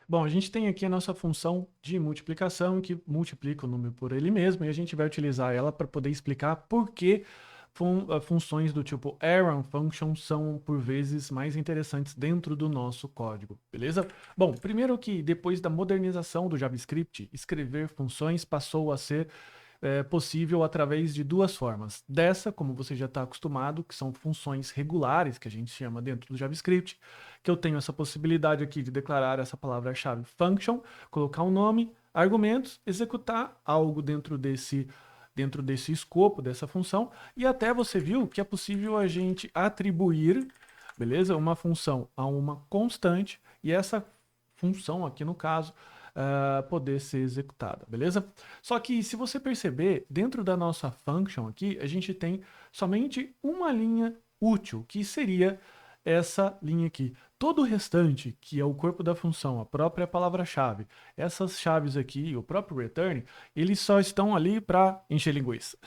Bom, a gente tem aqui a nossa função de multiplicação que multiplica o número por ele mesmo e a gente vai utilizar ela para poder explicar por que funções do tipo arrow function são por vezes mais interessantes dentro do nosso código, beleza? Bom, primeiro que depois da modernização do JavaScript, escrever funções passou a ser possível através de duas formas. Dessa, como você já está acostumado, que são funções regulares, que a gente chama dentro do JavaScript, que eu tenho essa possibilidade aqui de declarar essa palavra-chave function, colocar um nome, argumentos, executar algo dentro desse escopo, dessa função, e até você viu que é possível a gente atribuir, beleza? Uma função a uma constante, e essa função aqui no caso, poder ser executada, beleza? Só que se você perceber, dentro da nossa function aqui, a gente tem somente uma linha útil, que seria essa linha aqui. Todo o restante, que é o corpo da função, a própria palavra-chave, essas chaves aqui, o próprio return, eles só estão ali para encher linguiça.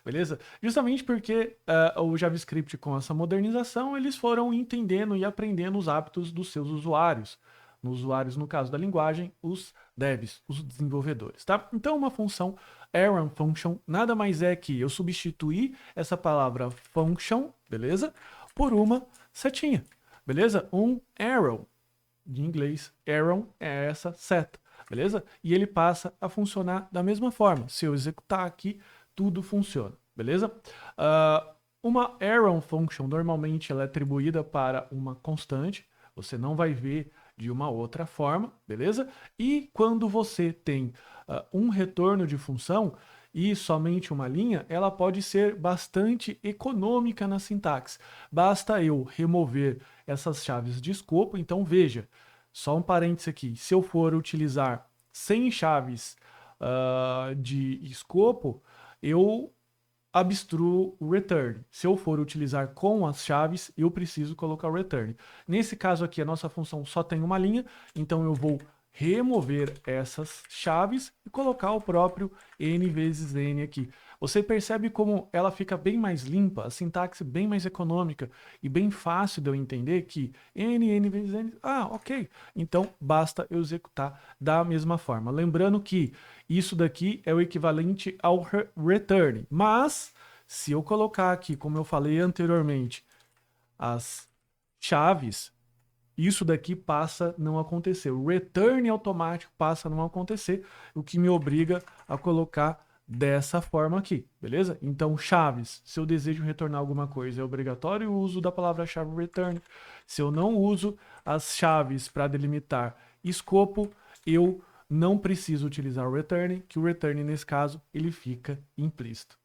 Beleza? Justamente porque o JavaScript, com essa modernização, eles foram entendendo e aprendendo os hábitos dos seus usuários. Nos usuários, no caso da linguagem, os devs, os desenvolvedores, tá? Então, uma função arrow function nada mais é que eu substituir essa palavra function, beleza? Por uma setinha, beleza? Um arrow, de inglês, arrow é essa seta, beleza? E ele passa a funcionar da mesma forma. Se eu executar aqui, tudo funciona, beleza? Uma arrow function, normalmente, ela é atribuída para uma constante, você não vai ver de uma outra forma, beleza? E quando você tem um retorno de função e somente uma linha, ela pode ser bastante econômica na sintaxe. Basta eu remover essas chaves de escopo. Então veja, só um parênteses aqui, se eu for utilizar 100 chaves de escopo, eu abstruo o return. Se eu for utilizar com as chaves, eu preciso colocar o return. Nesse caso aqui, a nossa função só tem uma linha, então eu vou remover essas chaves e colocar o próprio n vezes n aqui. Você percebe como ela fica bem mais limpa, a sintaxe bem mais econômica e bem fácil de eu entender que n vezes n, ok. Então basta eu executar da mesma forma. Lembrando que isso daqui é o equivalente ao return, mas se eu colocar aqui, como eu falei anteriormente, as chaves, isso daqui passa a não acontecer. O return automático passa a não acontecer, o que me obriga a colocar dessa forma aqui, beleza? Então, chaves, se eu desejo retornar alguma coisa, é obrigatório o uso da palavra-chave return. Se eu não uso as chaves para delimitar escopo, eu não preciso utilizar o return, que o return, nesse caso, ele fica implícito.